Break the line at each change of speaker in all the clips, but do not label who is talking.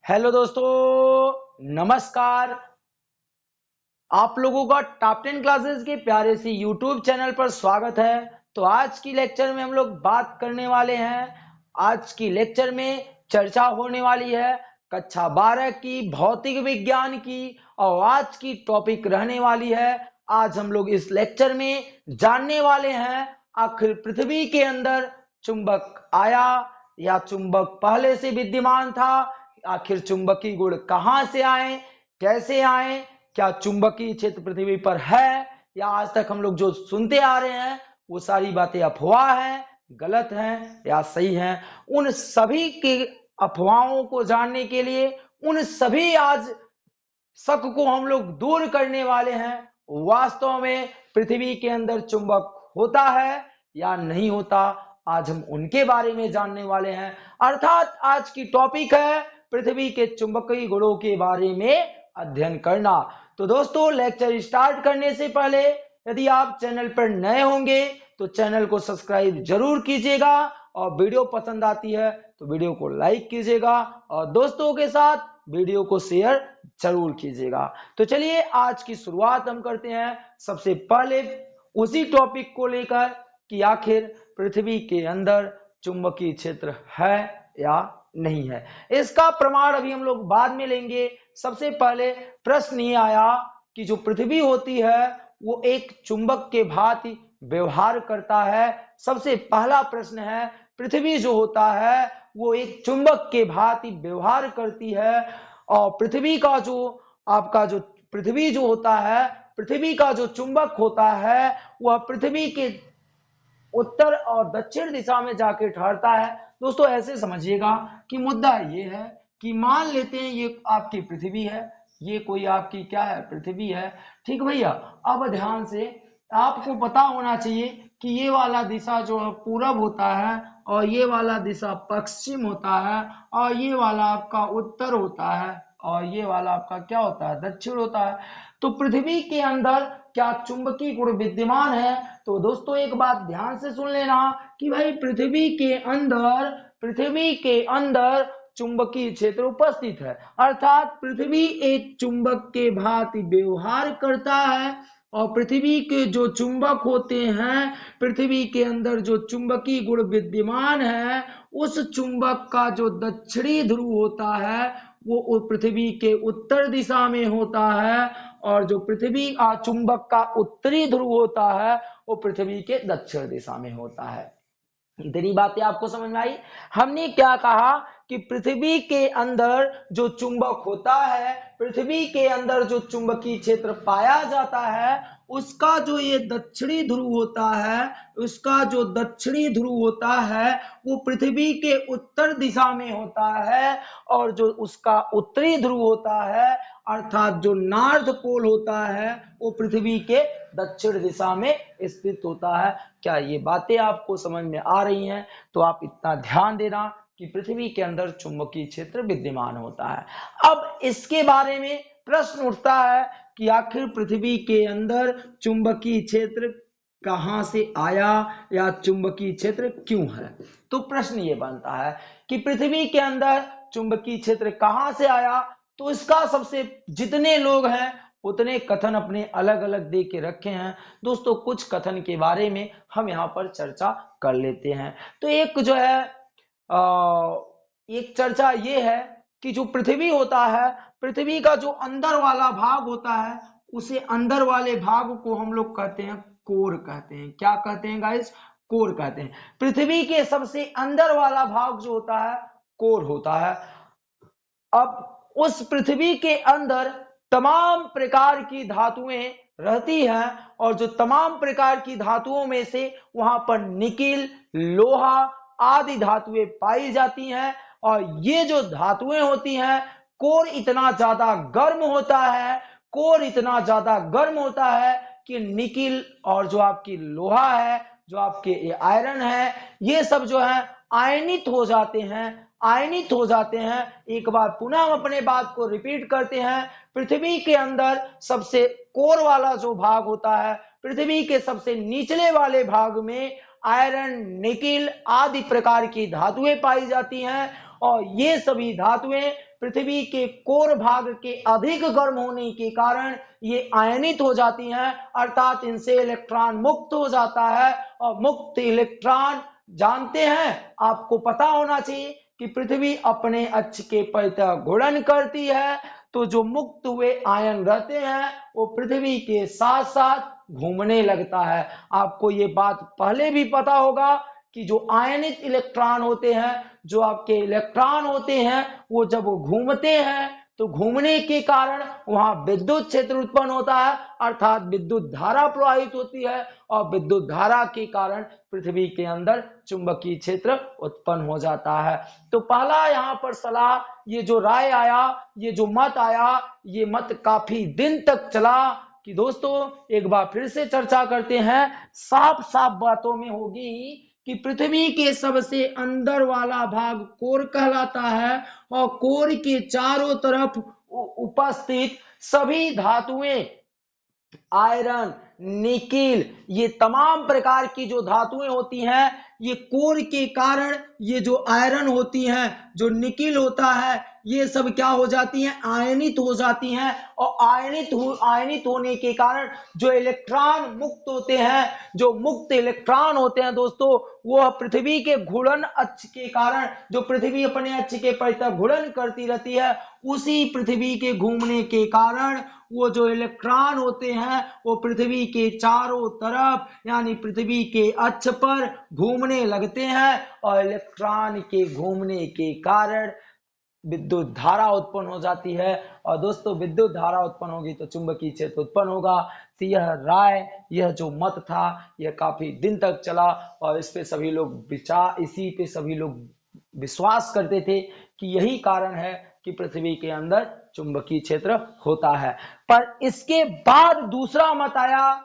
Hello दोस्तों, नमस्कार। आप लोगों का टॉप 10 क्लासेस के प्यारे सी यूट्यूब चैनल पर स्वागत है। तो आज की लेक्चर में हम लोग बात करने वाले हैं। आज की लेक्चर में चर्चा होने वाली है कक्षा 12 की भौतिक विज्ञान की, और आज की टॉपिक रहने वाली है, आज हम लोग इस लेक्चर में जानने वाले हैं आखिर पृथ्वी के अंदर चुंबक आया या चुंबक पहले से विद्यमान था। आखिर चुंबकीय गुण कहां से आए, कैसे आए, क्या चुंबकीय क्षेत्र पृथ्वी पर है, या आज तक हम लोग जो सुनते आ रहे हैं वो सारी बातें अफवाह हैं, गलत हैं या सही हैं। उन सभी की अफवाहों को जानने के लिए, उन सभी आज शक को हम लोग दूर करने वाले हैं। वास्तव में पृथ्वी के अंदर चुंबक होता है या नहीं होता, आज हम उनके बारे में जानने वाले हैं। अर्थात आज की टॉपिक है पृथ्वी के चुंबकीय गुणों के बारे में अध्ययन करना। तो दोस्तों, लेक्चर स्टार्ट करने से पहले यदि आप चैनल पर नए होंगे तो चैनल को सब्सक्राइब जरूर कीजिएगा, और वीडियो पसंद आती है तो वीडियो को लाइक कीजिएगा, और दोस्तों के साथ वीडियो को शेयर जरूर कीजिएगा। तो चलिए आज की शुरुआत हम करते हैं सबसे पहले उसी टॉपिक को लेकर कि आखिर पृथ्वी के अंदर चुंबकीय क्षेत्र है या नहीं है। इसका प्रमाण अभी हम लोग बाद में लेंगे। सबसे पहले प्रश्न ये आया कि जो पृथ्वी होती है वो एक चुंबक के भांति व्यवहार करता है। सबसे पहला प्रश्न है, पृथ्वी जो होता है वो एक चुंबक के भांति व्यवहार करती है, और पृथ्वी का जो आपका जो पृथ्वी जो होता है, पृथ्वी का जो चुंबक होता है वह पृथ्वी के उत्तर और दक्षिण दिशा में जाके ठहरता है। दोस्तों ऐसे समझिएगा कि मुद्दा ये है कि मान लेते हैं ये आपकी पृथ्वी है, ये कोई आपकी क्या है, पृथ्वी है। ठीक भैया, अब ध्यान से आपको पता होना चाहिए कि ये वाला दिशा जो है पूरब होता है, और ये वाला दिशा पश्चिम होता है, और ये वाला आपका उत्तर होता है, और ये वाला आपका क्या होता है, दक्षिण होता है। तो पृथ्वी के अंदर क्या चुंबकीय गुण विद्यमान है? तो दोस्तों एक बात ध्यान से सुन लेना कि भाई पृथ्वी के अंदर चुंबकीय क्षेत्र उपस्थित है। अर्थात पृथ्वी एक चुंबक के भांति व्यवहार करता है, और पृथ्वी के जो चुंबक होते हैं, पृथ्वी के अंदर जो चुंबकीय गुण विद्यमान है, उस चुंबक का जो दक्षिणी ध्रुव होता है वो पृथ्वी के उत्तर दिशा में होता है, और जो पृथ्वी का चुंबक का उत्तरी ध्रुव होता है वो पृथ्वी के दक्षिण दिशा में होता है। इतनी बातें आपको समझ में आई। हमने क्या कहा कि पृथ्वी के अंदर जो चुंबक होता है, पृथ्वी के अंदर जो चुंबकीय क्षेत्र पाया जाता है, उसका जो ये दक्षिणी ध्रुव होता है, उसका जो दक्षिणी ध्रुव होता है वो पृथ्वी के उत्तर दिशा में होता है, और जो उसका उत्तरी ध्रुव होता है अर्थात जो नॉर्थ पोल होता है वो पृथ्वी के दक्षिण दिशा में स्थित होता है। क्या ये बातें आपको समझ में आ रही हैं? तो आप इतना ध्यान देना कि पृथ्वी के अंदर चुंबकीय क्षेत्र विद्यमान होता है। अब इसके बारे में प्रश्न उठता है कि आखिर पृथ्वी के अंदर चुंबकीय क्षेत्र कहां से आया या चुंबकीय क्षेत्र क्यों है। तो प्रश्न ये बनता है कि पृथ्वी के अंदर चुंबकीय क्षेत्र कहां से आया। तो इसका सबसे जितने लोग हैं उतने कथन अपने अलग अलग दे के रखे हैं। दोस्तों कुछ कथन के बारे में हम यहाँ पर चर्चा कर लेते हैं। तो एक जो है एक चर्चा ये है कि जो पृथ्वी होता है, पृथ्वी का जो अंदर वाला भाग होता है, उसे अंदर वाले भाग को हम लोग कहते हैं कोर कहते हैं। क्या कहते हैं गाइस? कोर कहते हैं। पृथ्वी के सबसे अंदर वाला भाग जो होता है कोर होता है। अब उस पृथ्वी के अंदर तमाम प्रकार की धातुएं रहती हैं, और जो तमाम प्रकार की धातुओं में से वहां पर निकिल, लोहा आदि धातुएं पाई जाती हैं। और ये जो धातुएं होती हैं, कोर इतना ज्यादा गर्म होता है, कोर इतना ज्यादा गर्म होता है कि निकिल और जो आपकी लोहा है, जो आपके आयरन है, ये सब जो है आयनित हो जाते हैं, आयनित हो जाते हैं। एक बार पुनः हम अपने बात को रिपीट करते हैं। पृथ्वी के अंदर सबसे कोर वाला जो भाग होता है, पृथ्वी के सबसे निचले वाले भाग में आयरन, निकिल आदि प्रकार की धातुएं पाई जाती हैं, और ये सभी धातुएं पृथ्वी के कोर भाग के अधिक गर्म होने के कारण ये आयनित हो जाती हैं, अर्थात इनसे इलेक्ट्रॉन मुक्त हो जाता है। और मुक्त इलेक्ट्रॉन जानते हैं, आपको पता होना चाहिए कि पृथ्वी अपने अक्ष के परितः घूर्णन करती है, तो जो मुक्त हुए आयन रहते हैं वो पृथ्वी के साथ साथ घूमने लगता है। आपको ये बात पहले भी पता होगा कि जो आयनित इलेक्ट्रॉन होते हैं, जो आपके इलेक्ट्रॉन होते हैं, वो जब वो घूमते हैं तो घूमने के कारण वहां विद्युत क्षेत्र उत्पन्न होता है, अर्थात विद्युत धारा प्रवाहित होती है, और विद्युत धारा के कारण पृथ्वी के अंदर चुंबकीय क्षेत्र उत्पन्न हो जाता है। तो पहला यहाँ पर सलाह, ये जो राय आया, ये जो मत आया, ये मत काफी दिन तक चला कि दोस्तों एक बार फिर से चर्चा करते हैं, साफ साफ बातों में होगी कि पृथ्वी के सबसे अंदर वाला भाग कोर कहलाता है, और कोर के चारों तरफ उपस्थित सभी धातुएं, आयरन, निकिल, ये तमाम प्रकार की जो धातुएं होती हैं, ये कोर के कारण ये जो आयरन होती हैं, जो निकिल होता है, ये सब क्या हो जाती हैं, आयनित हो जाती हैं। और आयनित होने के कारण जो इलेक्ट्रॉन मुक्त होते हैं, जो मुक्त इलेक्ट्रॉन होते हैं दोस्तों, वो पृथ्वी के घूर्णन अक्ष के कारण, जो पृथ्वी अपने अक्ष के परितः घूर्णन करती रहती है, उसी पृथ्वी के घूमने के कारण वो जो इलेक्ट्रॉन होते हैं वो पृथ्वी के चारों तरफ यानी पृथ्वी के अक्ष पर घूमने लगते हैं, और इलेक्ट्रॉन के घूमने के कारण विद्युत धारा उत्पन्न हो जाती है। और दोस्तों विद्युत धारा उत्पन्न होगी तो चुंबकीय क्षेत्र उत्पन्न होगा। तो यह राय, यह जो मत था, यह काफी दिन तक चला, और इस पे सभी लोग इसी पे सभी लोग विश्वास करते थे कि यही कारण है कि पृथ्वी के अंदर चुंबकीय क्षेत्र होता है। पर इसके बाद दूसरा मत आया,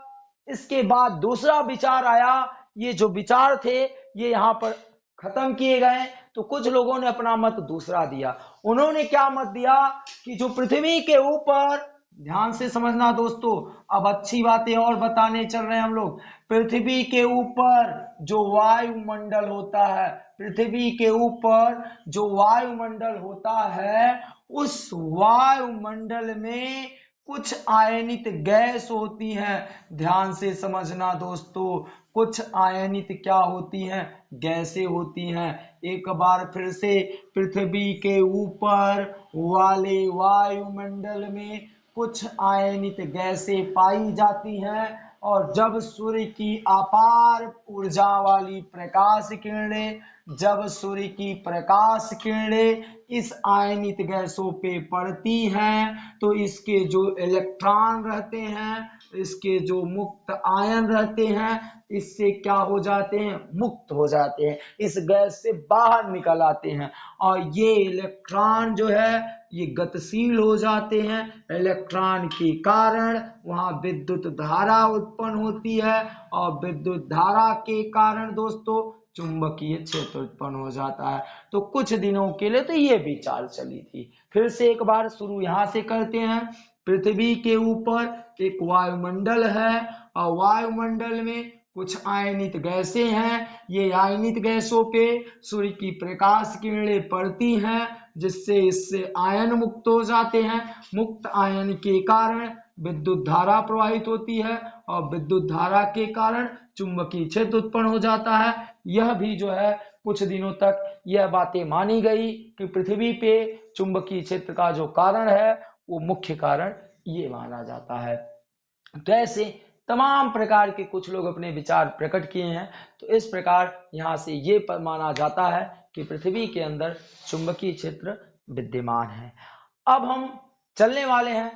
इसके बाद दूसरा विचार आया। ये जो विचार थे ये यहाँ पर खत्म किए गए, तो कुछ लोगों ने अपना मत दूसरा दिया। उन्होंने क्या मत दिया कि जो पृथ्वी के ऊपर, ध्यान से समझना दोस्तों, अब अच्छी बातें और बताने चल रहे हैं हम लोग। पृथ्वी के ऊपर जो वायुमंडल होता है, पृथ्वी के ऊपर जो वायुमंडल होता है, उस वायुमंडल में कुछ आयनित गैस होती हैं। ध्यान से समझना दोस्तों, कुछ आयनित क्या होती हैं, गैसें होती हैं। एक बार फिर से, पृथ्वी के ऊपर वाले वायुमंडल में कुछ आयनित गैसें पाई जाती हैं, और जब सूर्य की अपार ऊर्जा वाली प्रकाश किरणें, जब सूर्य की प्रकाश किरणें इस आयनित गैसों पे पड़ती हैं, तो इसके जो इलेक्ट्रॉन रहते हैं, इसके जो मुक्त आयन रहते हैं, इससे क्या हो जाते हैं, मुक्त हो जाते हैं, इस गैस से बाहर निकल आते हैं, और ये इलेक्ट्रॉन जो है ये गतिशील हो जाते हैं। इलेक्ट्रॉन के कारण वहां विद्युत धारा उत्पन्न होती है, और विद्युत धारा के कारण दोस्तों चुंबकीय क्षेत्र उत्पन्न हो जाता है। तो कुछ दिनों के लिए तो ये विचार चली थी। फिर से एक बार शुरू यहां से करते हैं। पृथ्वी के ऊपर एक वायुमंडल है, और वायुमंडल में कुछ आयनित गैसें हैं। ये आयनित गैसों पे सूर्य की प्रकाश किरणें पड़ती हैं, जिससे इससे आयन मुक्त हो जाते हैं। मुक्त आयन के कारण विद्युत धारा प्रवाहित होती है, और विद्युत धारा के कारण चुंबकीय क्षेत्र उत्पन्न हो जाता है। यह भी जो है कुछ दिनों तक यह बातें मानी गई कि पृथ्वी पे चुंबकीय क्षेत्र का जो कारण है वो मुख्य कारण ये माना जाता है। तो ऐसे तमाम प्रकार के कुछ लोग अपने विचार प्रकट किए हैं। तो इस प्रकार यहाँ से ये माना जाता है कि पृथ्वी के अंदर चुंबकीय क्षेत्र विद्यमान है। अब हम चलने वाले हैं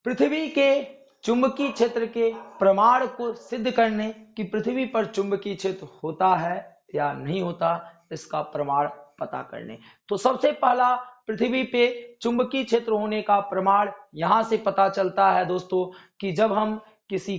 पृथ्वी के चुंबकीय क्षेत्र के प्रमाण को सिद्ध करने कि पृथ्वी पर चुंबकीय क्षेत्र होता है या नहीं होता, इसका प्रमाण पता करने। तो सबसे पहला पृथ्वी पे चुंबकीय क्षेत्र होने का प्रमाण यहां से पता चलता है दोस्तों कि जब हम किसी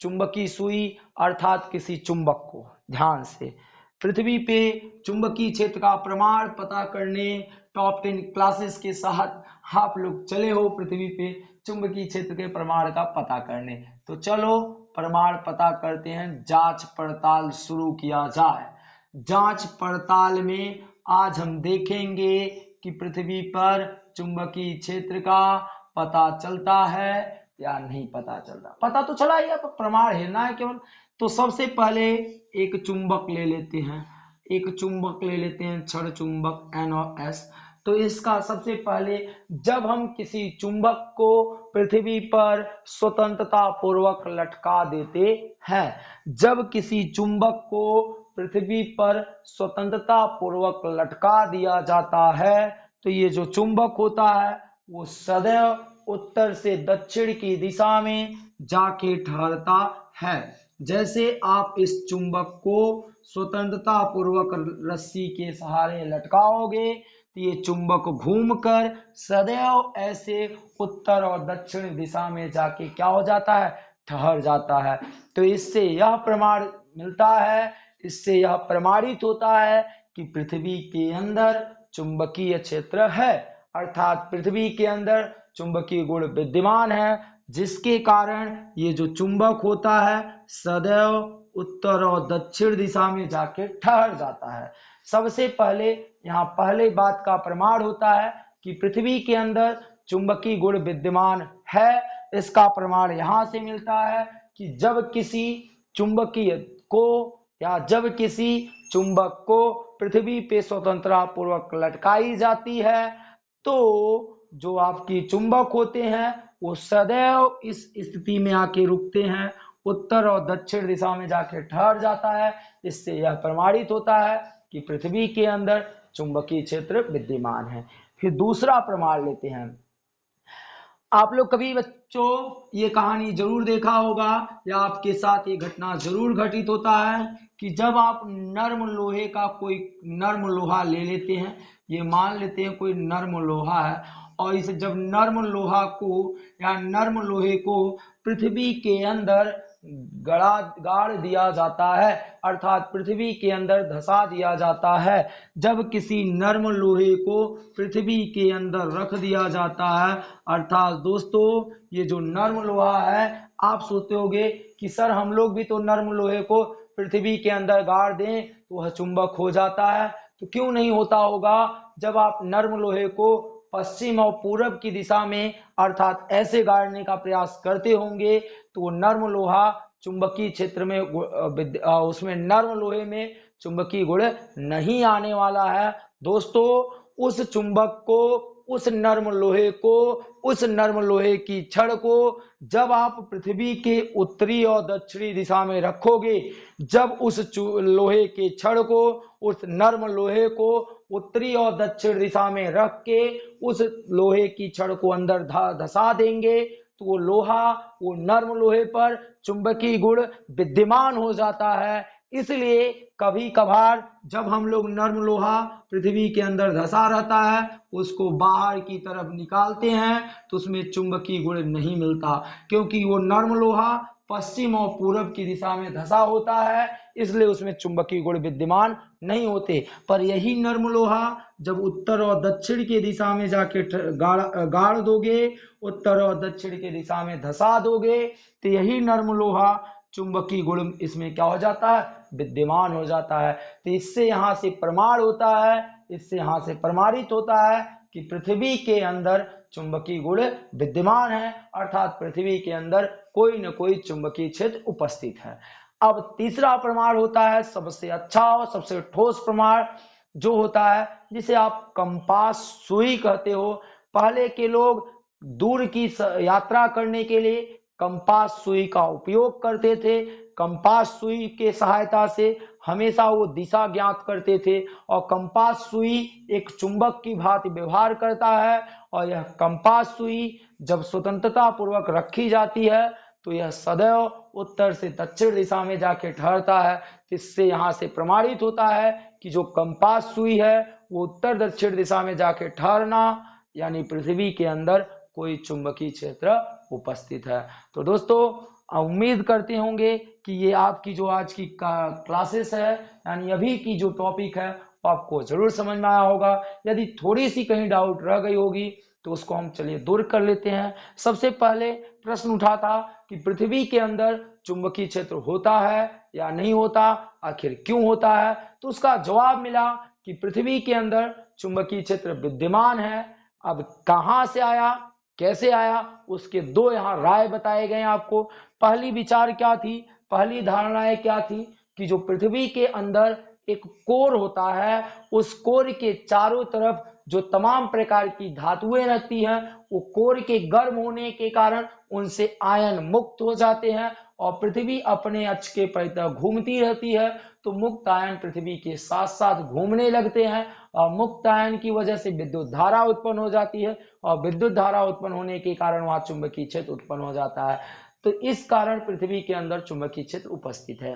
चुंबकीय सुई अर्थात किसी चुंबक को, ध्यान से, पृथ्वी पे चुंबकीय क्षेत्र का प्रमाण पता करने टॉप 10 क्लासेस के साथ आप लोग चले हो पृथ्वी पे चुंबकीय क्षेत्र के प्रमाण का पता करने। तो चलो प्रमाण पता करते हैं, जांच पड़ताल शुरू किया जाए। जांच पड़ताल में आज हम देखेंगे कि पृथ्वी पर चुंबकीय क्षेत्र का पता चलता है या नहीं पता चलता। पता तो चला ही है, पर प्रमाण हेरना है केवल। तो सबसे पहले एक चुंबक ले लेते हैं, क्षण चुंबक NOS। तो इसका सबसे पहले जब हम किसी चुंबक को पृथ्वी पर स्वतंत्रता पूर्वक लटका देते हैं, जब किसी चुंबक को पृथ्वी पर स्वतंत्रता पूर्वक लटका दिया जाता है, तो ये जो चुंबक होता है वो सदैव उत्तर से दक्षिण की दिशा में जाके ठहरता है। जैसे आप इस चुंबक को स्वतंत्रता पूर्वक रस्सी के सहारे लटकाओगे तो ये चुंबक घूमकर सदैव ऐसे उत्तर और दक्षिण दिशा में जाके क्या हो जाता है, ठहर जाता है। तो इससे यह प्रमाण मिलता है, इससे यह प्रमाणित होता है कि पृथ्वी के अंदर चुंबकीय क्षेत्र है, अर्थात पृथ्वी के अंदर चुंबकीय गुण विद्यमान है, जिसके कारण ये जो चुंबक होता है सदैव उत्तर और दक्षिण दिशा में जाके ठहर जाता है। सबसे पहले यहाँ पहले बात का प्रमाण होता है कि पृथ्वी के अंदर चुंबकीय गुण विद्यमान है। इसका प्रमाण यहाँ से मिलता है कि जब किसी चुंबक को पृथ्वी पे स्वतंत्रता पूर्वक लटकाई जाती है, तो जो आपकी चुंबक होते हैं वो सदैव इस स्थिति में आके रुकते हैं, उत्तर और दक्षिण दिशा में जाके ठहर जाता है। इससे यह प्रमाणित होता है कि पृथ्वी के अंदर चुंबकीय क्षेत्र विद्यमान है। फिर दूसरा प्रमाण लेते हैं। आप लोग कभी बच्चों ये कहानी जरूर देखा होगा या आपके साथ ये घटना जरूर घटित होता है कि जब आप नर्म लोहे का कोई नर्म लोहा ले लेते हैं, ये मान लेते हैं कोई नर्म लोहा है, और इसे जब नर्म लोहे को पृथ्वी के अंदर गाड़ दिया जाता है, अर्थात पृथ्वी के अंदर धसा दिया जाता है। जब किसी नर्म लोहे को पृथ्वी के अंदर रख दिया जाता है, अर्थात दोस्तों ये जो नर्म लोहा है, आप सोचते होंगे कि सर हम लोग भी तो नर्म लोहे को पृथ्वी के अंदर गाड़ दें तो वह चुंबक हो जाता है। तो क्यों नहीं होता होगा? जब आप नर्म लोहे को पश्चिम और पूरब की दिशा में अर्थात ऐसे गाड़ने का प्रयास करते होंगे तो वो नर्म लोहा चुंबकीय क्षेत्र में उसमें नर्म लोहे में चुंबकीय गुण नहीं आने वाला है। दोस्तों उस चुंबक को, उस नर्म लोहे की छड़ को जब आप पृथ्वी के उत्तरी और दक्षिणी दिशा में रखोगे, जब उस लोहे के छड़ को, उस नर्म लोहे को उत्तरी और दक्षिण दिशा में रख के उस लोहे की छड़ को अंदर धसा देंगे तो वो लोहा, वो नर्म लोहे पर चुंबकीय गुण विद्यमान हो जाता है। इसलिए कभी कभार जब हम लोग नर्म लोहा पृथ्वी के अंदर धसा रहता है उसको बाहर की तरफ निकालते हैं तो उसमें चुंबकीय गुण नहीं मिलता, क्योंकि वो नर्म लोहा पश्चिम और पूरब की दिशा में धसा होता है, इसलिए उसमें चुंबकीय गुण विद्यमान नहीं होते। पर यही नर्म लोहा जब उत्तर और दक्षिण की दिशा में जाके गाड़ दोगे, उत्तर और दक्षिण की दिशा में धसा दोगे, तो यही नर्म लोहा चुंबकीय गुण इसमें क्या हो जाता है, विद्यमान हो जाता है। तो इससे यहाँ से प्रमाण होता है, इससे यहाँ से प्रमाणित होता है कि पृथ्वी के अंदर चुंबकीय गुण विद्यमान है, अर्थात पृथ्वी के अंदर कोई न कोई चुंबकीय क्षेत्र उपस्थित है। अब तीसरा प्रमाण होता है सबसे अच्छा और सबसे ठोस प्रमाण, जो होता है जिसे आप कंपास सुई कहते हो। पहले के लोग दूर की यात्रा करने के लिए कंपास सुई का उपयोग करते थे। कंपास सुई के सहायता से हमेशा वो दिशा ज्ञात करते थे, और कंपास सुई एक चुंबक की भांति व्यवहार करता है, और यह कंपास सुई जब स्वतंत्रता पूर्वक रखी जाती है तो यह सदैव उत्तर से दक्षिण दिशा में जाके ठहरता है। इससे यहाँ से प्रमाणित होता है कि जो कंपास सुई है वो उत्तर दक्षिण दिशा में जाके ठहरना, यानी पृथ्वी के अंदर कोई चुंबकीय क्षेत्र उपस्थित है। तो दोस्तों उम्मीद करते होंगे कि ये आपकी जो आज की क्लासेस है, यानी अभी की जो टॉपिक है वो आपको जरूर समझ में आया होगा। यदि थोड़ी सी कहीं डाउट रह गई होगी तो उसको हम चलिए दूर कर लेते हैं। सबसे पहले प्रश्न उठा था कि पृथ्वी के अंदर चुंबकीय क्षेत्र होता है या नहीं होता, आखिर क्यों होता है? तो उसका जवाब मिला कि पृथ्वी के अंदर चुंबकीय क्षेत्र विद्यमान है। अब कहां से आया, कैसे आया, उसके दो यहाँ राय बताए गए आपको। पहली विचार क्या थी, पहली धारणाएं क्या थी कि जो पृथ्वी के अंदर एक कोर होता है, उस कोर के चारों तरफ जो तमाम प्रकार की धातुएं रहती हैं, वो कोर के गर्म होने के कारण उनसे आयन मुक्त हो जाते हैं और पृथ्वी अपने अक्ष के परितः घूमती रहती है। तो मुक्त आयन पृथ्वी के साथ साथ घूमने लगते हैं और मुक्त आयन की वजह से विद्युत धारा उत्पन्न हो जाती है और विद्युत धारा उत्पन्न होने के कारण वहां चुंबकीय क्षेत्र उत्पन्न हो जाता है। तो इस कारण पृथ्वी के अंदर चुंबकीय क्षेत्र उपस्थित है।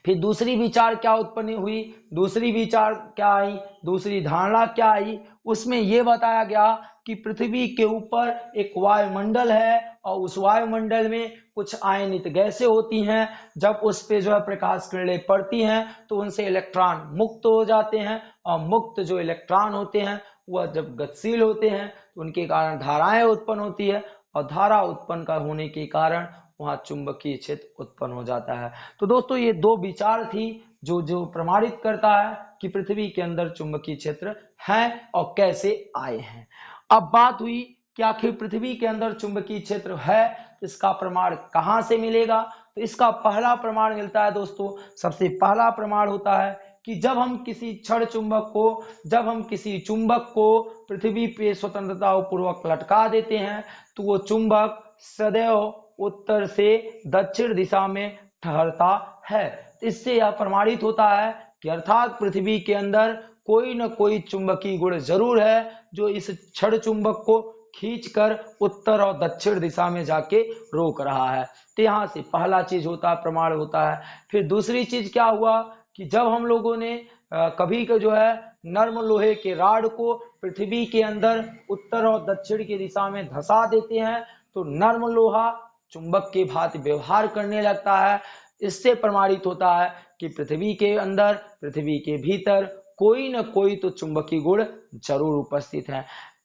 फिर दूसरी विचार क्या उत्पन्न हुई, दूसरी विचार क्या आई, दूसरी धारणा क्या आई, उसमें यह बताया गया कि पृथ्वी के ऊपर एक वायुमंडल है और उस वायुमंडल में कुछ आयनित गैसें होती हैं। जब उस पे जो है प्रकाश किरणें पड़ती हैं तो उनसे इलेक्ट्रॉन मुक्त हो जाते हैं और मुक्त जो इलेक्ट्रॉन होते हैं वह जब गतिशील होते हैं तो उनके कारण धाराएं उत्पन्न होती है और धारा उत्पन्न होने के कारण वहां चुंबकीय क्षेत्र उत्पन्न हो जाता है। तो दोस्तों ये दो विचार थी जो प्रमाणित करता है कि पृथ्वी के अंदर चुंबकीय क्षेत्र है और कैसे आए हैं। अब बात हुई कि आखिर पृथ्वी के अंदर चुंबकीय क्षेत्र है, इसका प्रमाण कहां से मिलेगा। तो इसका पहला प्रमाण मिलता है दोस्तों, सबसे पहला प्रमाण होता है कि जब हम किसी क्षण चुंबक को, जब हम किसी चुंबक को पृथ्वी पे स्वतंत्रता पूर्वक लटका देते हैं तो वो चुंबक सदैव उत्तर से दक्षिण दिशा में ठहरता है। इससे यह प्रमाणित होता है कि अर्थात पृथ्वी के अंदर कोई न कोई चुंबकीय गुण जरूर है जो इस क्षण चुंबक को खींचकर उत्तर और दक्षिण दिशा में जाके रोक रहा है। तो यहाँ से पहला चीज होता है, प्रमाण होता है। फिर दूसरी चीज क्या हुआ कि जब हम लोगों ने कभी का जो है नर्म लोहे के राड को पृथ्वी के अंदर उत्तर और दक्षिण की दिशा में धंसा देते हैं तो नर्म लोहा चुंबक के भांति व्यवहार करने लगता है। इससे प्रमाणित होता है कि पृथ्वी के अंदर, पृथ्वी के भीतर कोई न कोई तो चुंबकीय गुण जरूर उपस्थित है।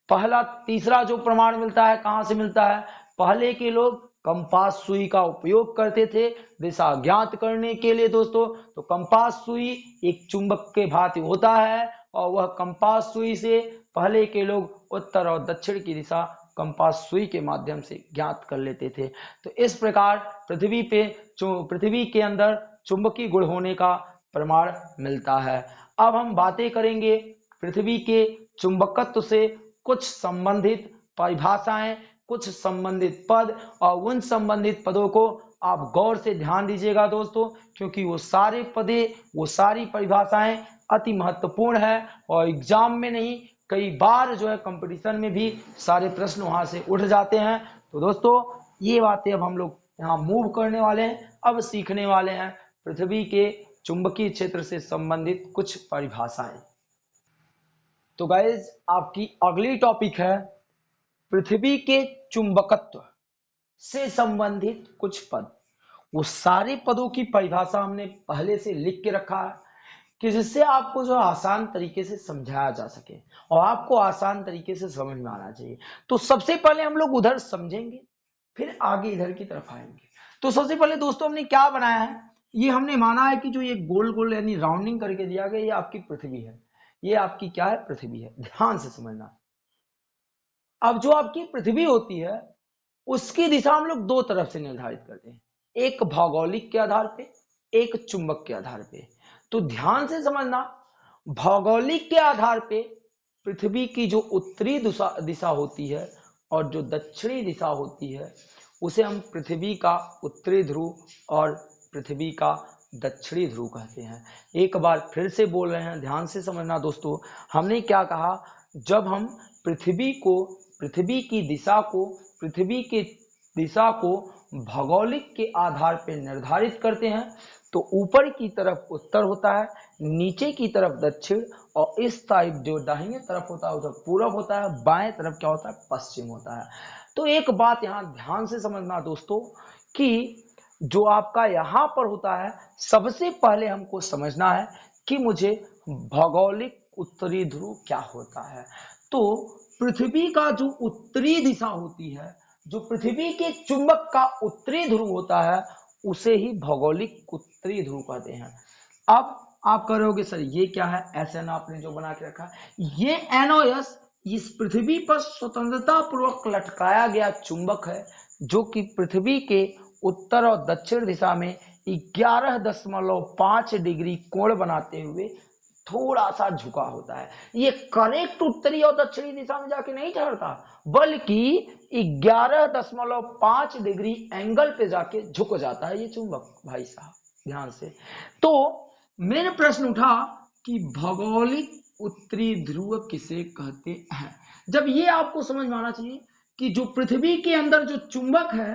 पहला तीसरा जो प्रमाण मिलता है कहां से मिलता है, पहले के लोग कंपास सुई का उपयोग करते थे दिशा ज्ञात करने के लिए दोस्तों। तो कंपास सुई एक चुंबक के भांति होता है और वह कंपास सुई से पहले के लोग उत्तर और दक्षिण की दिशा कंपास सुई के माध्यम से ज्ञात कर लेते थे। तो इस प्रकार पृथ्वी के अंदर चुंबकीय गुण होने का प्रमाण मिलता है। अब हम बातें करेंगे पृथ्वी के चुंबकत्व से कुछ संबंधित परिभाषाएं, कुछ संबंधित पद, और उन संबंधित पदों को आप गौर से ध्यान दीजिएगा दोस्तों, क्योंकि वो सारे पदे, वो सारी परिभाषाएं अति महत्वपूर्ण है और एग्जाम में नहीं, कई बार जो है कंपटीशन में भी सारे प्रश्न वहां से उठ जाते हैं। तो दोस्तों ये बातें अब हम लोग यहाँ मूव करने वाले हैं, अब सीखने वाले हैं पृथ्वी के चुंबकीय क्षेत्र से संबंधित कुछ परिभाषाएं। तो गाइज आपकी अगली टॉपिक है पृथ्वी के चुंबकत्व से संबंधित कुछ पद। वो सारे पदों की परिभाषा हमने पहले से लिख के रखा है कि जिससे आपको जो आसान तरीके से समझाया जा सके और आपको आसान तरीके से समझ में आना चाहिए। तो सबसे पहले हम लोग उधर समझेंगे, फिर आगे इधर की तरफ आएंगे। तो सबसे पहले दोस्तों हमने क्या बनाया है, ये हमने माना है कि जो ये गोल गोल यानी राउंडिंग करके दिया गया, ये आपकी पृथ्वी है। ये आपकी क्या है, पृथ्वी है। ध्यान से समझना। अब जो आपकी पृथ्वी होती है उसकी दिशा हम लोग दो तरफ से निर्धारित करते हैं, एक भौगोलिक के आधार पे, एक चुंबक के आधार पे। तो ध्यान से समझना, भौगोलिक के आधार पे पृथ्वी की जो उत्तरी दिशा होती है और जो दक्षिणी दिशा होती है उसे हम पृथ्वी का उत्तरी ध्रुव और पृथ्वी का दक्षिणी ध्रुव कहते हैं। एक बार फिर से बोल रहे हैं, ध्यान से समझना दोस्तों। हमने क्या कहा, जब हम पृथ्वी की दिशा को भौगोलिक के आधार पर निर्धारित करते हैं तो ऊपर की तरफ उत्तर होता है, नीचे की तरफ दक्षिण, और इस साइड जो दाहिने तरफ होता है उधर पूरब होता है, बाएं तरफ क्या होता है, पश्चिम होता है। तो एक बात यहाँ ध्यान से समझना दोस्तों कि जो आपका यहाँ पर होता है, सबसे पहले हमको समझना है कि मुझे भौगोलिक उत्तरी ध्रुव क्या होता है। तो पृथ्वी का जो उत्तरी दिशा होती है, जो पृथ्वी के चुंबक का उत्तरी ध्रुव होता है, उसे ही भौगोलिक उत्तरी ध्रुव कहते हैं। अब आप करोगे सर ये क्या है, SN आपने जो बना के रखा है, ये NOS इस पृथ्वी पर स्वतंत्रता पूर्वक लटकाया गया चुंबक है, जो कि पृथ्वी के उत्तर और दक्षिण दिशा में 11.5 डिग्री कोण बनाते हुए थोड़ा सा झुका होता है। ये करेक्ट उत्तरी और दक्षिणी दिशा में जाके नहीं ठहरता, बल्कि 11.5 डिग्री एंगल पे जाके झुक जाता है ये चुंबक भाई साहब, ध्यान से। तो मेरे प्रश्न उठा कि भौगोलिक उत्तरी ध्रुव किसे कहते हैं। जब ये आपको समझ में आना चाहिए कि जो पृथ्वी के अंदर जो चुंबक है,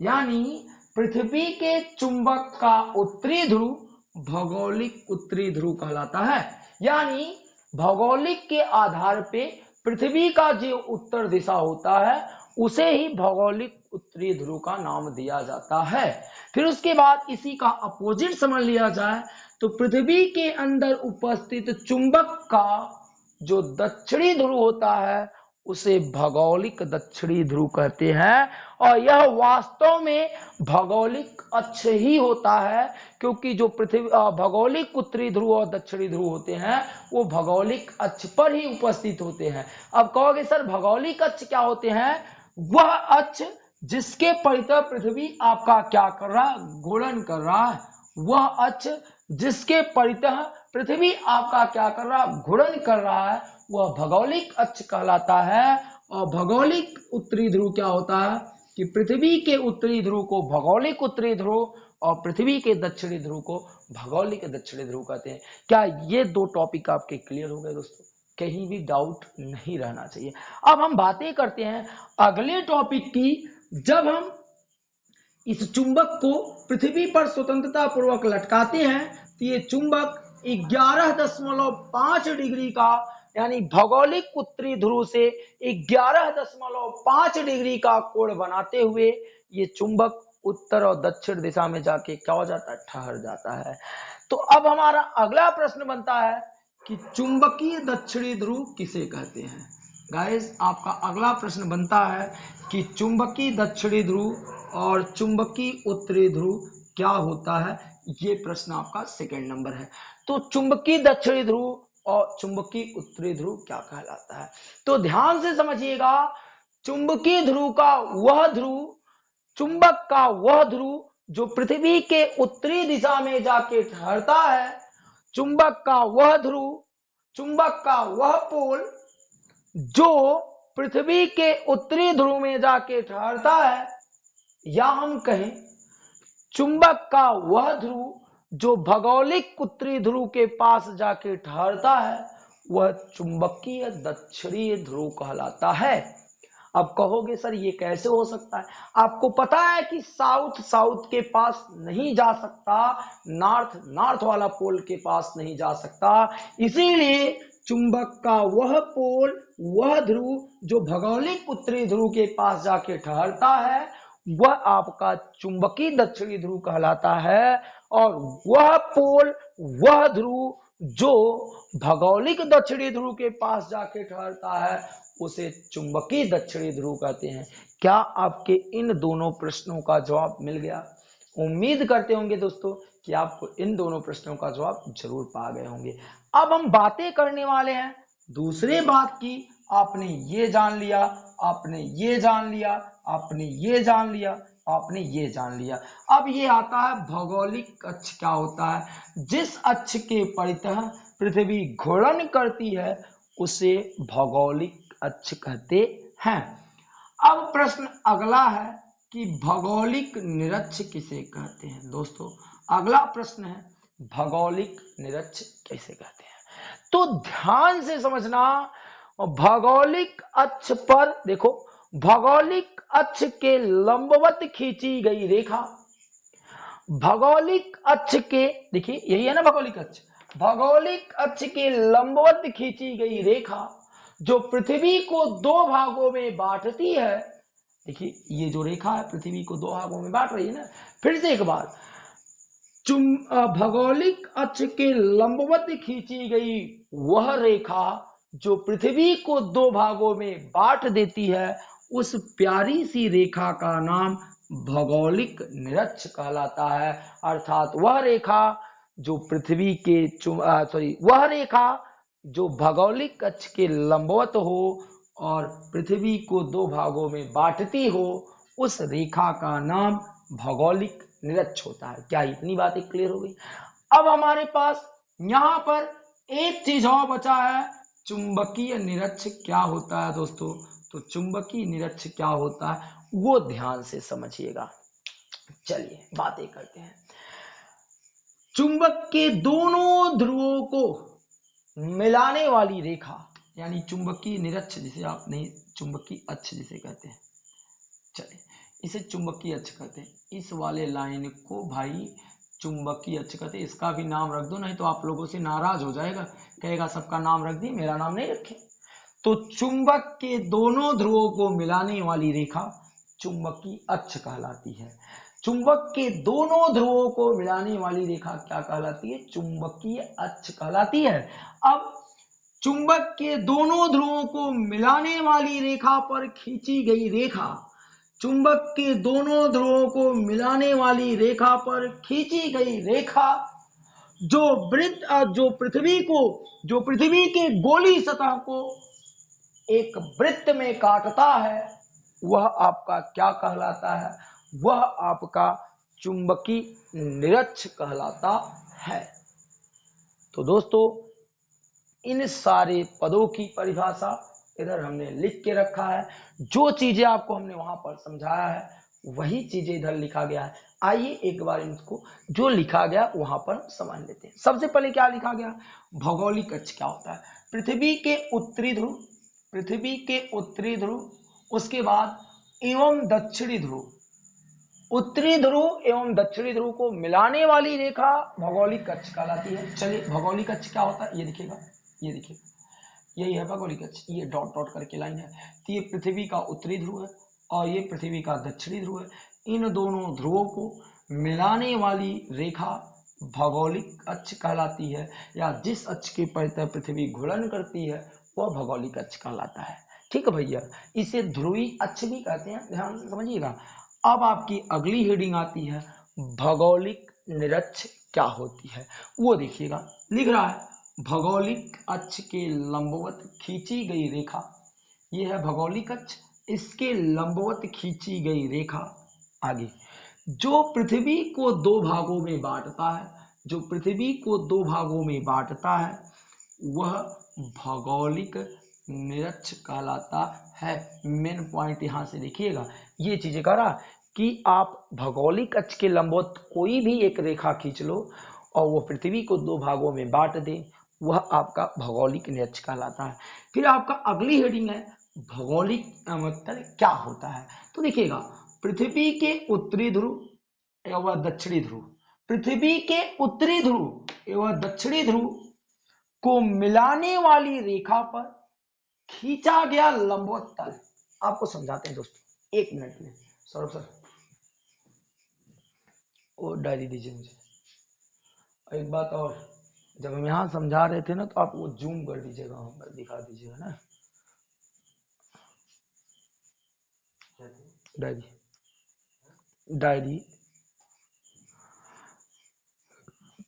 यानी पृथ्वी के चुंबक का उत्तरी ध्रुव भौगोलिक उत्तरी ध्रुव कहलाता है। यानी भौगोलिक के आधार पे पृथ्वी का जो उत्तर दिशा होता है उसे ही भौगोलिक उत्तरी ध्रुव का नाम दिया जाता है। फिर उसके बाद इसी का अपोजिट समझ लिया जाए तो पृथ्वी के अंदर उपस्थित चुंबक का जो दक्षिणी ध्रुव होता है उसे भौगोलिक दक्षिणी ध्रुव कहते हैं, और यह वास्तव में भौगोलिक अक्ष ही होता है, क्योंकि जो पृथ्वी भौगोलिक उत्तरी ध्रुव और दक्षिणी ध्रुव होते हैं वो भौगोलिक अक्ष पर ही उपस्थित होते हैं। अब कहोगे सर भौगोलिक अक्ष क्या होते हैं, वह अक्ष जिसके परितः पृथ्वी आपका क्या कर रहा है, घूर्णन कर रहा है, वह अक्ष जिसके परितः पृथ्वी आपका क्या कर रहा है, घूर्णन कर रहा है, वह भौगोलिक अक्ष कहलाता है। और भौगोलिक उत्तरी ध्रुव क्या होता है कि पृथ्वी के उत्तरी ध्रुव को भौगोलिक उत्तरी ध्रुव और पृथ्वी के दक्षिणी ध्रुव को भौगोलिक दक्षिणी ध्रुव कहते हैं। क्या ये दो टॉपिक आपके क्लियर हो गए दोस्तों, कहीं भी डाउट नहीं रहना चाहिए। अब हम बातें करते हैं अगले टॉपिक की। जब हम इस चुंबक को पृथ्वी पर स्वतंत्रता पूर्वक लटकाते हैं तो ये चुंबक 11.5 डिग्री का, यानी भौगोलिक उत्तरी ध्रुव से 11.5 डिग्री का कोण बनाते हुए ये चुंबक उत्तर और दक्षिण दिशा में जाके क्या हो जाता है, ठहर जाता है। तो अब हमारा अगला प्रश्न बनता है कि चुंबकीय दक्षिणी ध्रुव किसे कहते हैं। गाइस आपका अगला प्रश्न बनता है कि चुंबकीय दक्षिणी ध्रुव और चुंबकीय उत्तरी ध्रुव क्या होता है, ये प्रश्न आपका सेकंड नंबर है। तो चुंबकीय दक्षिणी ध्रुव और चुंबकीय उत्तरी ध्रुव क्या कहलाता है, तो ध्यान से समझिएगा। चुंबकीय ध्रुव का वह ध्रुव, चुंबक का वह ध्रुव जो पृथ्वी के उत्तरी दिशा में जाके ठहरता है, चुंबक का वह ध्रुव, चुंबक का वह पोल जो पृथ्वी के उत्तरी ध्रुव में जाके ठहरता है, या हम कहें चुंबक का वह ध्रुव जो भौगोलिक उत्तरी ध्रुव के पास जाके ठहरता है, वह चुंबकीय दक्षिणी ध्रुव कहलाता है। अब कहोगे सर ये कैसे हो सकता है, आपको पता है कि साउथ के पास नहीं जा सकता, नॉर्थ वाला पोल के पास नहीं जा सकता, इसीलिए चुंबक का वह पोल, वह ध्रुव जो भौगोलिक उत्तरी ध्रुव के पास जाके ठहरता है, वह आपका चुंबकीय दक्षिणी ध्रुव कहलाता है। और वह पोल, वह ध्रुव जो भौगोलिक दक्षिणी ध्रुव के पास जाके ठहरता है, उसे चुंबकीय दक्षिणी ध्रुव कहते हैं। क्या आपके इन दोनों प्रश्नों का जवाब मिल गया? उम्मीद करते होंगे दोस्तों कि आपको इन दोनों प्रश्नों का जवाब जरूर पा गए होंगे। अब हम बातें करने वाले हैं दूसरे बात की। आपने ये जान लिया, आपने ये जान लिया, आपने ये जान लिया, आपने ये जान लिया। अब ये आता है भौगोलिक अक्ष क्या होता है। जिस अक्ष के परितः पृथ्वी घूर्णन करती है उसे भौगोलिक अक्ष कहते हैं। अब प्रश्न अगला है कि भौगोलिक निरक्ष किसे कहते हैं। दोस्तों अगला प्रश्न है भौगोलिक निरक्ष किसे कहते हैं। तो ध्यान से समझना, भौगोलिक अक्ष पर देखो, भौगोलिक अक्ष के लंबवत खींची गई रेखा, भौगोलिक अक्ष के, देखिए यही है ना भौगोलिक अक्ष, भौगोलिक अक्ष के लंबवत खींची गई रेखा जो पृथ्वी को दो भागों में बांटती है। देखिए ये जो रेखा है पृथ्वी को दो भागों में बांट रही है ना। फिर से एक बार, भौगोलिक अक्ष के लंबवत खींची गई वह रेखा जो पृथ्वी को दो भागों में बांट देती है, उस प्यारी सी रेखा का नाम भौगोलिक निरक्ष कहलाता है। अर्थात वह रेखा जो पृथ्वी के वह रेखा जो भौगोलिक अक्ष के लंबवत हो और पृथ्वी को दो भागों में बांटती हो, उस रेखा का नाम भौगोलिक निरक्ष होता है। क्या इतनी बातें क्लियर हो गई? अब हमारे पास यहां पर एक चीज और बचा है, चुंबकीय निरक्ष क्या होता है दोस्तों? तो चुंबकीय निरक्ष क्या होता है वो ध्यान से समझिएगा। चलिए बातें करते हैं। चुंबक के दोनों ध्रुवों को मिलाने वाली रेखा यानी चुंबकीय निरक्ष, जिसे आपने चुंबकीय अक्ष जिसे कहते हैं, चलिए इसे चुंबकीय अक्ष कहते हैं। इस वाले लाइन को भाई चुंबकीय अक्ष कहते हैं। इसका भी नाम रख दो, नहीं तो आप लोगों से नाराज हो जाएगा, कहेगा सबका नाम रख दिए मेरा नाम नहीं रखे। तो चुंबक के दोनों ध्रुवों को मिलाने वाली रेखा चुंबकीय अक्ष कहलाती है। चुंबक के दोनों ध्रुवों को मिलाने वाली रेखा क्या कहलाती है? चुंबकीय अक्ष कहलाती है। अब चुंबक के दोनों ध्रुवों को मिलाने वाली रेखा पर खींची गई रेखा, चुंबक के दोनों ध्रुवों को मिलाने वाली रेखा पर खींची गई रेखा जो पृथ्वी के गोली सतह को एक वृत्त में काटता है, वह आपका क्या कहलाता है? वह आपका चुंबकीय निरक्ष कहलाता है। तो दोस्तों इन सारे पदों की परिभाषा इधर हमने लिख के रखा है। जो चीजें आपको हमने वहां पर समझाया है वही चीजें इधर लिखा गया है। आइए एक बार इनको जो लिखा गया वहां पर समझ लेते हैं। सबसे पहले क्या लिखा गया? भौगोलिक अक्ष क्या होता है? पृथ्वी के उत्तरी ध्रुव, उसके बाद एवं दक्षिणी ध्रुव, उत्तरी ध्रुव एवं दक्षिणी ध्रुव को मिलाने वाली रेखा भौगोलिक अक्ष कहलाती है। चलिए भौगोलिक अक्ष क्या होता है ये दिखेगा, यही है भौगोलिक अक्ष। ये डॉट डॉट करके लाइन है, तो ये पृथ्वी का उत्तरी ध्रुव है और ये पृथ्वी का दक्षिणी ध्रुव है। इन दोनों ध्रुवों को मिलाने वाली रेखा भौगोलिक अक्ष कहलाती है, या जिस अक्ष के परितः पृथ्वी घूर्णन करती है वह भौगोलिक अक्ष कहलाता है। ठीक है भैया, इसे ध्रुवीय अक्ष भी कहते हैं, ध्यान से समझिएगा। अब आपकी अगली हेडिंग आती है भौगोलिक निरक्ष क्या होती है, वो देखिएगा। लिख रहा है भौगोलिक अक्ष के लंबवत खींची गई रेखा, ये है भौगोलिक अक्ष, इसके लंबवत खींची गई रेखा आगे जो पृथ्वी को दो भागों में बांटता है, वह भौगोलिक निरक्ष कहलाता है। मेन पॉइंट यहां से देखिएगा, ये चीजें कह रहा कि आप भौगोलिक अक्ष के लंबवत कोई भी एक रेखा खींच लो और वो पृथ्वी को दो भागों में बांट दे, वह आपका भौगोलिक निरक्ष कहलाता है। फिर आपका अगली हेडिंग है भौगोलिक मतलब क्या होता है। तो देखिएगा पृथ्वी के उत्तरी ध्रुव एवं दक्षिणी ध्रुव, पृथ्वी के उत्तरी ध्रुव एवं दक्षिणी ध्रुव को मिलाने वाली रेखा पर खींचा गया लंबवत तल। आपको समझाते हैं दोस्तों, एक मिनट में। सौरभ सर वो डायरी दीजिए मुझे। एक बात और, जब हम यहाँ समझा रहे थे ना तो आप वो जूम कर दीजिएगा, वहां पर दिखा दीजिएगा ना डायरी।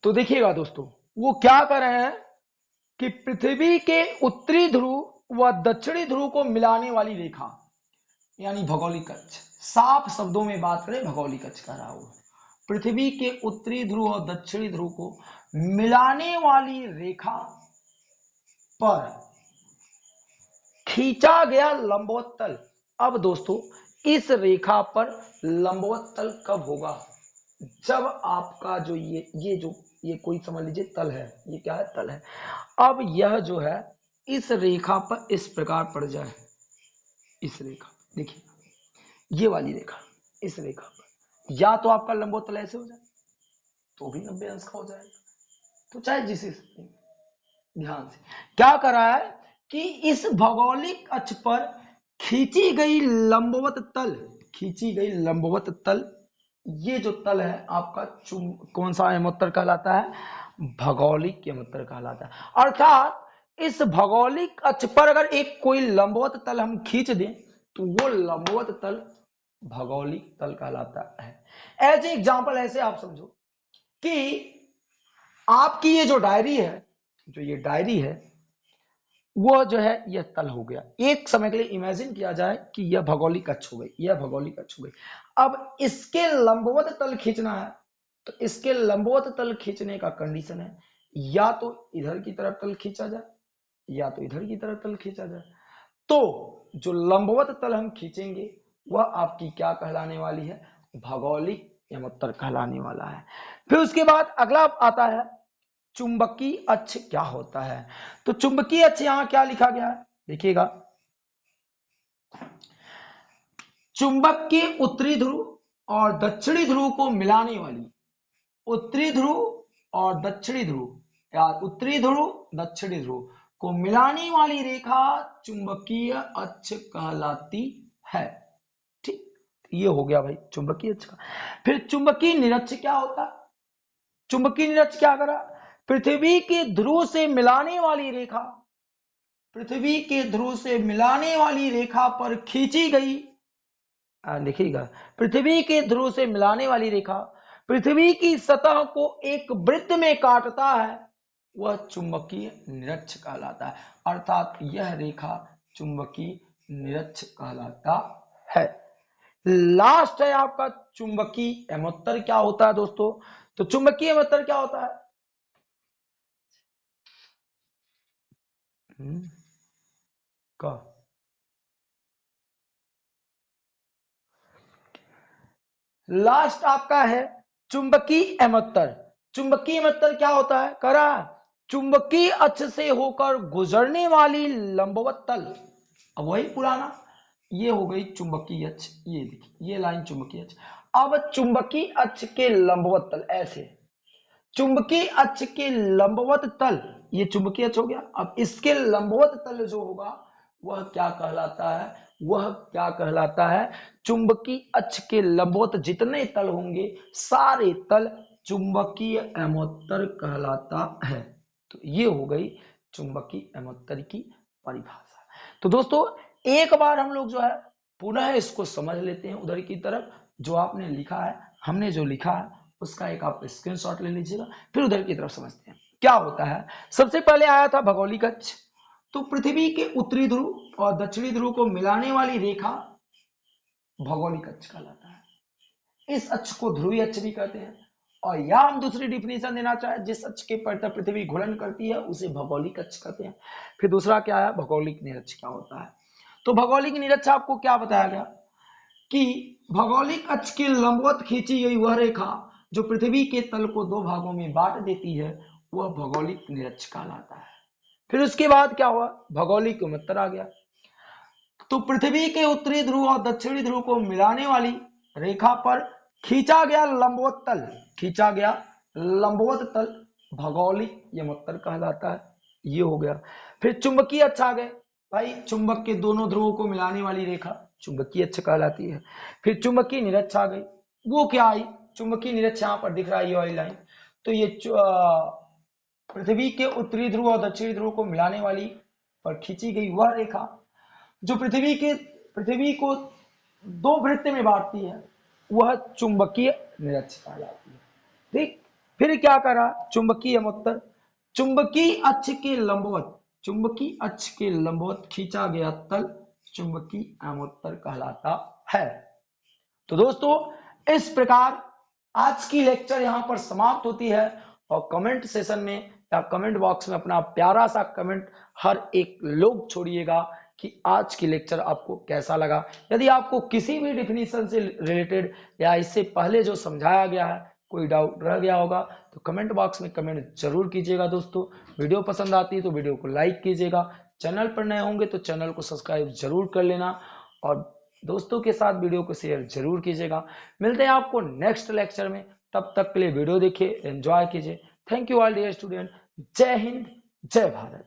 तो देखिएगा दोस्तों वो क्या कर रहे हैं कि पृथ्वी के उत्तरी ध्रुव व दक्षिणी ध्रुव को मिलाने वाली रेखा यानी भौगोलिक अक्ष, साफ शब्दों में बात करें भौगोलिक अक्ष का रहा हो, पृथ्वी के उत्तरी ध्रुव और दक्षिणी ध्रुव को मिलाने वाली रेखा पर खींचा गया लंबवत तल। अब दोस्तों इस रेखा पर लंबवत तल कब होगा? जब आपका जो ये कोई समझ लीजिए तल है, ये क्या है? तल है। अब यह जो है इस रेखा पर इस प्रकार पड़ जाए, इस रेखा देखिए ये वाली रेखा, इस रेखा पर या तो आपका लंबवत तल ऐसे हो जाए तो भी 90 अंश का हो जाएगा, तो चाहे जिस ध्यान से क्या कर रहा है कि इस भौगोलिक अक्ष पर खींची गई लंबवत तल, ये जो तल है आपका कौन सा यमोत्तर कहलाता है? भौगोलिक यमोत्तर कहलाता है। अर्थात इस भौगोलिक अक्ष पर अगर एक कोई लंबवत तल हम खींच दें तो वो लंबवत तल भौगोलिक तल कहलाता है। एज एग्जांपल ऐसे आप समझो कि आपकी ये जो डायरी है, जो ये डायरी है, वो जो है यह तल हो गया। एक समय के लिए इमेजिन किया जाए कि यह भौगोलिक अक्ष हो गई, यह भौगोलिक अक्ष हो गई। अब इसके लंबवत तल खींचना है, तो इसके लंबवत तल खींचने का कंडीशन है या तो इधर की तरफ तल खींचा जाए या तो इधर की तरफ तल खींचा जाए। तो जो लंबवत तल हम खींचेंगे वह आपकी क्या कहलाने वाली है, भौगोलिक यमोत्तर कहलाने वाला है। फिर उसके बाद अगला आता है चुंबकीय अक्ष क्या होता है। तो चुंबकीय अक्ष यहां क्या लिखा गया है, देखिएगा, चुंबक के उत्तरी ध्रुव और दक्षिणी ध्रुव को मिलाने वाली, उत्तरी ध्रुव और दक्षिणी ध्रुव या उत्तरी ध्रुव दक्षिणी ध्रुव को मिलाने वाली रेखा चुंबकीय अक्ष कहलाती है। ठीक, ये हो गया भाई चुंबकीय अक्ष का। फिर चुंबकीय निरक्ष क्या होता है। चुंबकीय निरक्ष क्या करा, पृथ्वी के ध्रुव से मिलाने वाली रेखा, पृथ्वी के ध्रुव से मिलाने वाली रेखा पर खींची गई, देखिएगा, पृथ्वी के ध्रुव से मिलाने वाली रेखा पृथ्वी की सतह को एक वृत्त में काटता है, वह चुंबकीय निरक्ष कहलाता है। अर्थात यह रेखा चुंबकीय निरक्ष कहलाता है। लास्ट है आपका चुंबकीय यमोत्तर क्या होता है दोस्तों। तो चुंबकीय यमोत्तर क्या होता है, का लास्ट आपका है चुंबकीय यमोत्तर। चुंबकीय यमोत्तर क्या होता है, करा चुंबकीय अक्ष से होकर गुजरने वाली लंबवत तल। अब वही पुराना, ये हो गई चुंबकीय अक्ष, ये देखिए ये लाइन चुंबकीय अक्ष। अब चुंबकीय अक्ष के लंबवत तल, ऐसे चुंबकीय अक्ष के लंबवत तल, ये चुंबकीय अक्ष हो गया। अब इसके लंबवत तल जो होगा वह क्या कहलाता है, वह क्या कहलाता है, चुंबकीय अक्ष के लंबवत जितने तल होंगे सारे तल चुंबकीय यमोत्तर कहलाता है। तो ये हो गई चुंबकीय यमोत्तर की परिभाषा। तो दोस्तों एक बार हम लोग जो है पुनः इसको समझ लेते हैं। उधर की तरफ जो आपने लिखा है, हमने जो लिखा है उसका एक आप स्क्रीनशॉट ले लीजिएगा, फिर उधर की तरफ समझते हैं क्या होता है। सबसे पहले आया था भौगोलिक अक्ष। तो पृथ्वी के उत्तरी ध्रुव और दक्षिणी ध्रुव को मिलाने वाली रेखा भौगोलिक अक्ष कहलाता है। इस अक्ष को ध्रुवीय अक्ष भी कहते हैं। और या हम दूसरी डिफिनेशन देना चाहे, जिस अक्ष के पर पृथ्वी घूर्णन करती है उसे भौगोलिक अक्ष कहते हैं। फिर दूसरा क्या है, भौगोलिक निरक्ष क्या होता है। तो भौगोलिक निरक्ष आपको क्या बताया गया कि भौगोलिक अक्ष के लंबवत खींची गई वह रेखा जो पृथ्वी के तल को दो भागों में बांट देती है वह भौगोलिक निरक्ष कहलाता है। फिर उसके बाद क्या हुआ, भौगोलिक यमोत्तर आ गया। तो पृथ्वी के उत्तरी ध्रुव और दक्षिणी ध्रुव को मिलाने वाली रेखा पर खींचा गया लंबवत तल, खींचा गया लंबवत तल भौगोलिक यमोत्तर कहलाता है। ये हो गया। फिर चुंबकीय अक्ष आ गए भाई, चुंबक के दोनों ध्रुवों को मिलाने वाली रेखा चुंबकीय अक्ष कहलाती है। फिर चुंबकीय निरक्ष आ गई, वो क्या आई, चुंबकीय निरक्ष यहाँ पर दिख रहा है ये वाली लाइन। तो ये पृथ्वी के उत्तरी ध्रुव और दक्षिणी ध्रुव को मिलाने वाली पर खींची गई वह रेखा जो पृथ्वी को दो वृत्त में बांटती है वह चुंबकीय निरक्ष कहलाती है। ठीक, फिर क्या करा, चुंबकीय यमोत्तर, चुंबकीय अक्ष के लंबवत, चुंबकीय अक्ष के लंबवत खींचा गया तल चुंबकीय यमोत्तर कहलाता है। तो दोस्तों इस प्रकार आज की लेक्चर यहां पर समाप्त होती है। और कमेंट सेशन में या कमेंट बॉक्स में अपना प्यारा सा कमेंट हर एक लोग छोड़िएगा कि आज की लेक्चर आपको कैसा लगा। यदि आपको किसी भी डिफिनीशन से रिलेटेड या इससे पहले जो समझाया गया है कोई डाउट रह गया होगा तो कमेंट बॉक्स में कमेंट जरूर कीजिएगा। दोस्तों वीडियो पसंद आती है तो वीडियो को लाइक कीजिएगा, चैनल पर नए होंगे तो चैनल को सब्सक्राइब जरूर कर लेना और दोस्तों के साथ वीडियो को शेयर जरूर कीजिएगा। मिलते हैं आपको नेक्स्ट लेक्चर में, तब तक के लिए वीडियो देखिए, एंजॉय कीजिए। Thank you all dear student. जय हिंद, जय भारत।